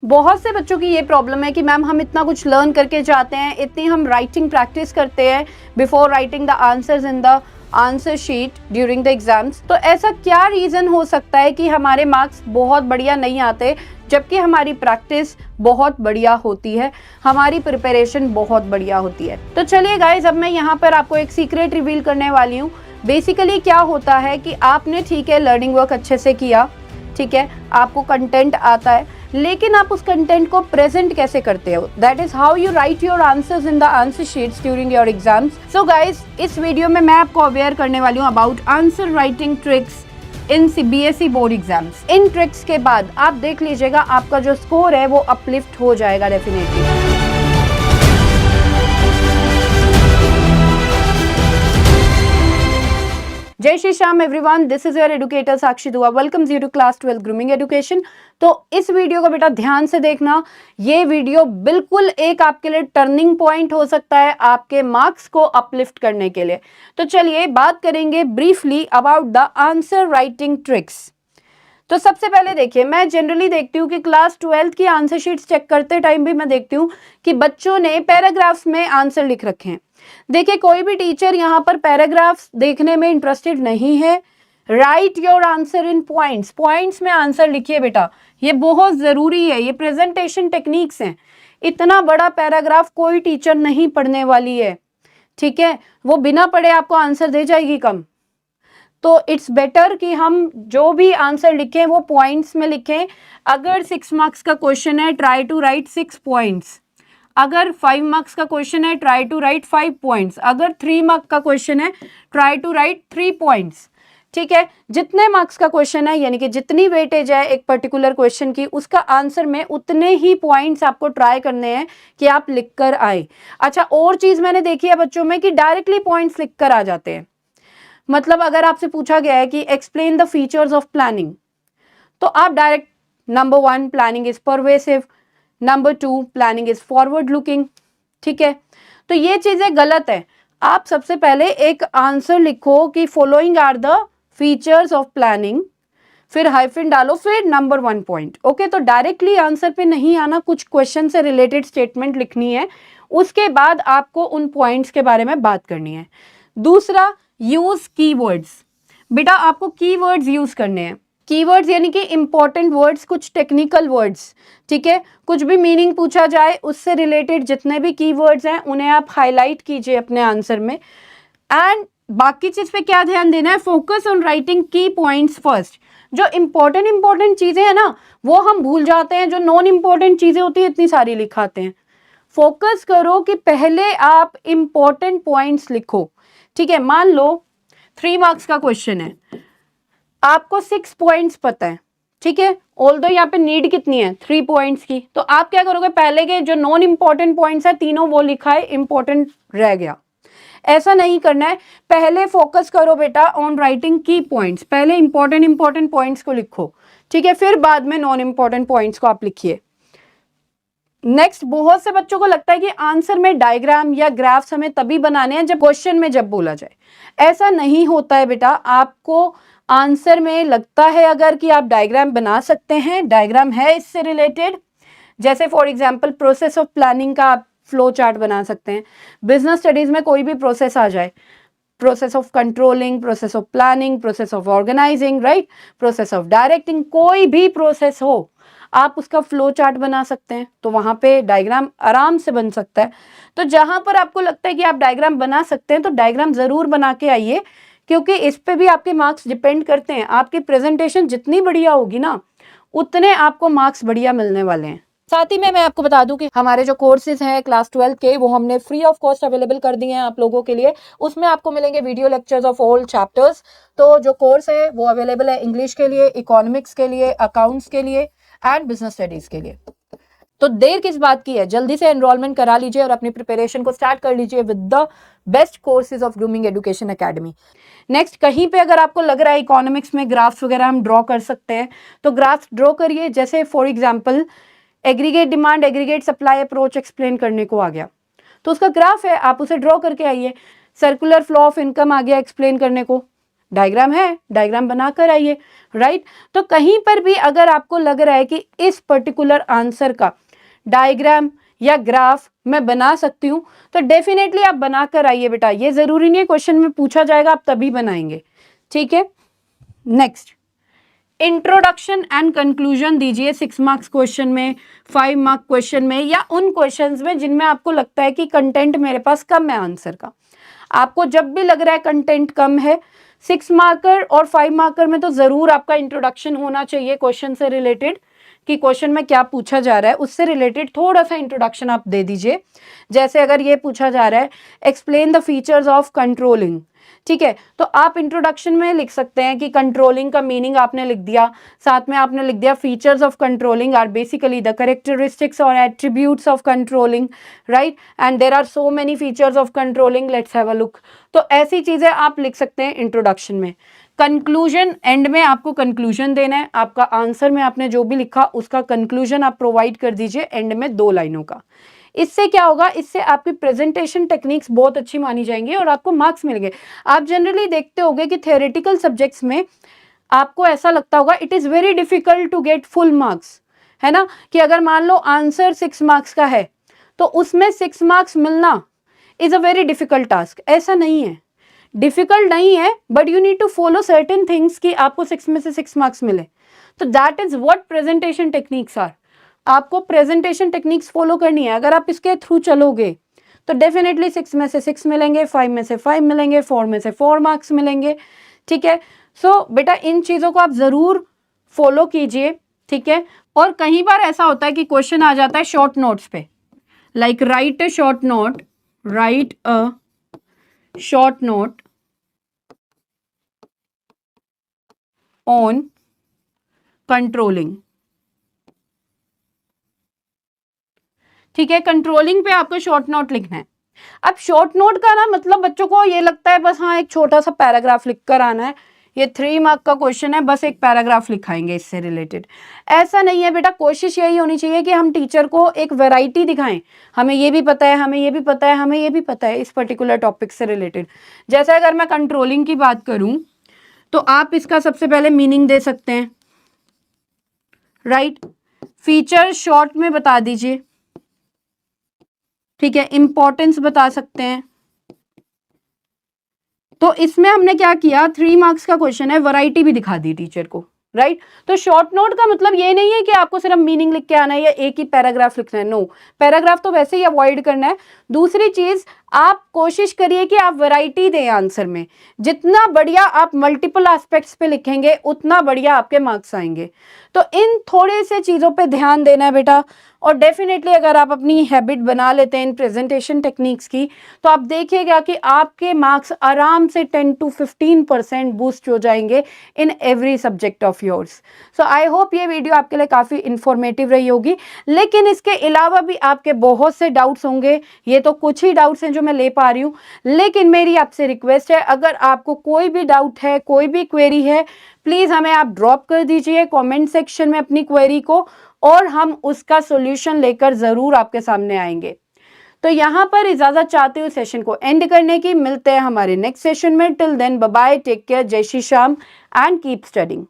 बहुत से बच्चों की ये प्रॉब्लम है कि मैम हम इतना कुछ लर्न करके जाते हैं, इतनी हम राइटिंग प्रैक्टिस करते हैं before writing the answers in the answer sheet during the exams. तो ऐसा क्या रीज़न हो सकता है कि हमारे मार्क्स बहुत बढ़िया नहीं आते, जबकि हमारी प्रैक्टिस बहुत बढ़िया होती है, हमारी प्रिपरेशन बहुत बढ़िया होती है। तो चलिए गाइज, अब मैं यहाँ पर आपको एक सीक्रेट रिवील करने वाली हूँ। बेसिकली क्या होता है कि आपने ठीक है लर्निंग वर्क अच्छे से किया, ठीक है, आपको कंटेंट आता है, लेकिन आप उस कंटेंट को प्रेजेंट कैसे करते हो, that is how you right your answers in the answer sheets during your exams. So guys, इस वीडियो में मैं आपको अवेयर करने वाली हूँ about answer writing tricks in CBSE board exams. In tricks के बाद आप देख लीजिएगा आपका जो स्कोर है वो अपलिफ्ट हो जाएगा डेफिनेटली। जय Shri Shyam everyone, this is your educator Sakshi Dua, welcomes you to class 12 grooming education. तो इस वीडियो को बेटा ध्यान से देखना, ये वीडियो बिल्कुल एक आपके लिए टर्निंग पॉइंट हो सकता है आपके मार्क्स को अपलिफ्ट करने के लिए। तो चलिए बात करेंगे briefly about the answer writing tricks. तो सबसे पहले देखिए, मैं जनरली देखती हूँ कि क्लास 12 की आंसर शीट्स चेक करते टाइम भी मैं देखती हूँ कि बच्चों ने पैराग्राफ्स में आंसर लिख रखे हैं। देखिए, कोई भी टीचर यहाँ पर पैराग्राफ्स देखने में इंटरेस्टेड नहीं है। Right your answer in points, points में आंसर लिखिए बेटा, ये बहुत ज़रूरी है, ये प्रेजेंटेशन टेक्निक्स हैं। इतना बड़ा पैराग्राफ कोई टीचर नहीं पढ़ने वाली है, ठीक है, वो बिना पढ़े आपको आंसर दे जाएगी कम। तो इट्स बेटर कि हम जो भी आंसर लिखें वो पॉइंट्स में लिखें। अगर 6 मार्क्स का क्वेश्चन है, ट्राई टू राइट 6 पॉइंट्स। अगर 5 मार्क्स का क्वेश्चन है, ट्राई टू राइट 5 पॉइंट्स। अगर 3 मार्क्स का क्वेश्चन है, ट्राई टू राइट 3 पॉइंट्स। ठीक है, जितने मार्क्स का क्वेश्चन है, यानी कि जितनी वेटेज है एक पर्टिकुलर क्वेश्चन की, उसका आंसर में उतने ही पॉइंट्स आपको ट्राई करने हैं कि आप लिख कर आए। अच्छा, और चीज मैंने देखी है बच्चों में कि डायरेक्टली पॉइंट्स लिख कर आ जाते हैं। मतलब अगर आपसे पूछा गया है कि explain the features of planning, तो आप direct number 1 planning is pervasive, number 2 planning is forward looking. ठीक है, तो ये चीजें गलत है। आप सबसे पहले एक आंसर लिखो कि following are the features of planning, फिर हाइफन डालो, फिर नंबर 1 पॉइंट। ओके, तो डायरेक्टली आंसर पे नहीं आना, कुछ क्वेश्चन से रिलेटेड स्टेटमेंट लिखनी है, उसके बाद आपको उन पॉइंट्स के बारे में बात करनी है। दूसरा, यूज कीवर्ड्स। बेटा आपको कीवर्ड्स यूज करने हैं। कीवर्ड्स यानी कि इंपॉर्टेंट वर्ड्स, कुछ टेक्निकल वर्ड्स, ठीक है, कुछ भी मीनिंग पूछा जाए उससे रिलेटेड जितने भी कीवर्ड्स हैं उन्हें आप हाईलाइट कीजिए अपने आंसर में। एंड बाकी चीज पे क्या ध्यान देना है, फोकस ऑन राइटिंग की पॉइंट्स फर्स्ट। जो इंपॉर्टेंट चीजें हैं ना वो हम भूल जाते हैं, जो नॉन इंपॉर्टेंट चीजें होती है इतनी सारी लिखाते हैं। फोकस करो कि पहले आप इंपॉर्टेंट पॉइंट्स लिखो। ठीक है, मान लो 3 मार्क्स का क्वेश्चन है, आपको 6 पॉइंट्स पता है, ठीक है, ऑल्दो यहाँ पे नीड कितनी है 3 पॉइंट्स की, तो आप क्या करोगे, पहले के जो नॉन इंपॉर्टेंट पॉइंट्स है तीनों वो लिखा है, इंपॉर्टेंट रह गया। ऐसा नहीं करना है, पहले फोकस करो बेटा ऑन राइटिंग की पॉइंट्स, पहले इंपॉर्टेंट पॉइंट्स को लिखो, ठीक है, फिर बाद में नॉन इंपॉर्टेंट पॉइंट्स को आप लिखिए। नेक्स्ट, बहुत से बच्चों को लगता है कि आंसर में डायग्राम या ग्राफ्स हमें तभी बनाने हैं जब क्वेश्चन में जब बोला जाए। ऐसा नहीं होता है बेटा, आपको आंसर में लगता है अगर कि आप डायग्राम बना सकते हैं, डायग्राम है इससे रिलेटेड, जैसे for example process of planning का आप फ्लो चार्ट बना सकते हैं। बिजनेस स्टडीज में कोई भी प्रोसेस आ जाए, process of controlling, process of planning, process of organizing, right, process of directing, कोई भी प्रोसेस हो आप उसका फ्लो चार्ट बना सकते हैं, तो वहां पे डायग्राम आराम से बन सकता है। तो जहां पर आपको लगता है कि आप डायग्राम बना सकते हैं तो डायग्राम जरूर बना के आइए, क्योंकि इस पे भी आपके मार्क्स डिपेंड करते हैं। आपकी प्रेजेंटेशन जितनी बढ़िया होगी ना उतने आपको मार्क्स बढ़िया मिलने वाले हैं। साथ ही में मैं आपको बता दूं कि हमारे जो कोर्सेज हैं क्लास 12 के वो हमने फ्री ऑफ कॉस्ट अवेलेबल कर दिए हैं आप लोगों के लिए। उसमें आपको मिलेंगे video lectures of all chapters. तो जो कोर्स है वो अवेलेबल है इंग्लिश के लिए, इकोनॉमिक्स के लिए, अकाउंट्स के लिए एंड बिजनेस स्टडीज के लिए। तो देर किस बात की है, जल्दी से एनरोलमेंट करा लीजिए और अपनी प्रिपरेशन को स्टार्ट कर लीजिए with the best courses of grooming education academy. Next, कहीं पे अगर आपको लग रहा है इकोनॉमिक्स में ग्राफ्स वगैरह हम ड्रॉ कर सकते हैं तो ग्राफ्स ड्रॉ करिए। जैसे for example aggregate demand, aggregate supply approach explain करने को आ गया तो उसका ग्राफ है, आप उसे ड्रॉ करके आइए। सर्कुलर फ्लो ऑफ इनकम आ गया एक्सप्लेन करने को, डायग्राम है, डायग्राम बनाकर आइए, राइट। तो कहीं पर भी अगर आपको लग रहा है कि इस पर्टिकुलर आंसर का डायग्राम या ग्राफ मैं बना सकती हूँ, तो डेफिनेटली आप बनाकर आइए बेटा। ये जरूरी नहीं है क्वेश्चन में पूछा जाएगा आप तभी बनाएंगे, ठीक है। नेक्स्ट, इंट्रोडक्शन एंड कंक्लूजन दीजिए 6 मार्क्स क्वेश्चन में, 5 मार्क क्वेश्चन में, या उन क्वेश्चंस में जिनमें आपको लगता है कि कंटेंट मेरे पास कम है आंसर का। आपको जब भी लग रहा है कंटेंट कम है, 6 मार्कर और 5 मार्कर में तो जरूर आपका इंट्रोडक्शन होना चाहिए क्वेश्चन से रिलेटेड, कि क्वेश्चन में क्या पूछा जा रहा है उससे रिलेटेड थोड़ा सा इंट्रोडक्शन आप दे दीजिए। जैसे अगर ये पूछा जा रहा है explain the features of controlling, ठीक है, तो आप इंट्रोडक्शन में लिख सकते हैं कि कंट्रोलिंग का मीनिंग आपने लिख दिया, साथ में आपने लिख दिया features of controlling are basically the characteristics और attributes of controlling, right, and there are so many features of controlling, let's have a look. तो ऐसी चीजें आप लिख सकते हैं इंट्रोडक्शन में। कंक्लूजन, एंड में आपको कंक्लूजन देना है, आपका आंसर में आपने जो भी लिखा उसका कंक्लूजन आप प्रोवाइड कर दीजिए एंड में 2 लाइनों का। इससे क्या होगा, इससे आपकी प्रेजेंटेशन टेक्निक्स बहुत अच्छी मानी जाएंगी और आपको मार्क्स मिलेंगे। आप जनरली देखते होंगे कि थ्योरेटिकल सब्जेक्ट्स में आपको ऐसा लगता होगा it is very difficult to get full marks, है ना, कि अगर मान लो आंसर 6 मार्क्स का है तो उसमें 6 मार्क्स मिलना is a very difficult task. ऐसा नहीं है, डिफिकल्ट नहीं है, but you need to follow certain things कि आपको 6 में से 6 मार्क्स मिले। तो that is what presentation techniques are. आपको प्रेजेंटेशन टेक्निक्स फॉलो करनी है। अगर आप इसके थ्रू चलोगे तो डेफिनेटली 6 में से 6 मिलेंगे, 5 में से 5 मिलेंगे, 4 में से 4 मार्क्स मिलेंगे, ठीक है। सो बेटा इन चीजों को आप जरूर फॉलो कीजिए, ठीक है। और कई बार ऐसा होता है कि क्वेश्चन आ जाता है शॉर्ट नोट्स पे, like right a short note, right a short note on controlling, ठीक है। कंट्रोलिंग पे आपको शॉर्ट नोट लिखना है। अब शॉर्ट नोट का ना मतलब बच्चों को ये लगता है बस हाँ एक छोटा सा पैराग्राफ लिख कर आना है, ये 3 मार्क का क्वेश्चन है, बस एक पैराग्राफ लिखाएंगे इससे रिलेटेड। ऐसा नहीं है बेटा, कोशिश यही होनी चाहिए कि हम टीचर को एक वैरायटी दिखाएं, हमें ये भी पता है, हमें ये भी पता है, हमें ये भी पता है इस पर्टिकुलर टॉपिक से रिलेटेड। जैसे अगर मैं कंट्रोलिंग की बात करूं तो आप इसका सबसे पहले मीनिंग दे सकते हैं, राइट। फीचर शॉर्ट में बता दीजिए, ठीक है। इंपॉर्टेंस बता सकते हैं। तो इसमें हमने क्या किया, 3 मार्क्स का क्वेश्चन है, वैरायटी भी दिखा दी टीचर को, राइट। तो शॉर्ट नोट का मतलब ये नहीं है कि आपको सिर्फ मीनिंग लिख के आना है या एक ही पैराग्राफ लिखना है, नो, पैराग्राफ तो वैसे ही अवॉइड करना है। दूसरी चीज, आप कोशिश करिए कि आप वैरायटी दें आंसर में। जितना बढ़िया आप मल्टीपल एस्पेक्ट्स पे लिखेंगे उतना बढ़िया आपके मार्क्स आएंगे। तो इन थोड़े से चीजों पे ध्यान देना है बेटा। और डेफिनेटली अगर आप अपनी हैबिट बना लेते हैं इन प्रेजेंटेशन टेक्निक्स की, तो आप देखिएगा कि आपके मार्क्स आराम से 10 to 15% बूस्ट हो जाएंगे in every subject of yours. So I hope ये वीडियो आपके लिए काफ़ी इंफॉर्मेटिव रही होगी। लेकिन इसके अलावा भी आपके बहुत से डाउट्स होंगे, ये तो कुछ ही डाउट्स हैं जो मैं ले पा रही हूँ। लेकिन मेरी आपसे रिक्वेस्ट है, अगर आपको कोई भी डाउट है, कोई भी क्वेरी है, प्लीज़ हमें आप ड्रॉप कर दीजिए कमेंट सेक्शन में अपनी क्वेरी को, और हम उसका सॉल्यूशन लेकर ज़रूर आपके सामने आएंगे। तो यहाँ पर इजाज़त चाहती हूँ सेशन को एंड करने की। मिलते हैं हमारे नेक्स्ट सेशन में। Till then bye bye, take care, जय Shri Shyam and keep studying.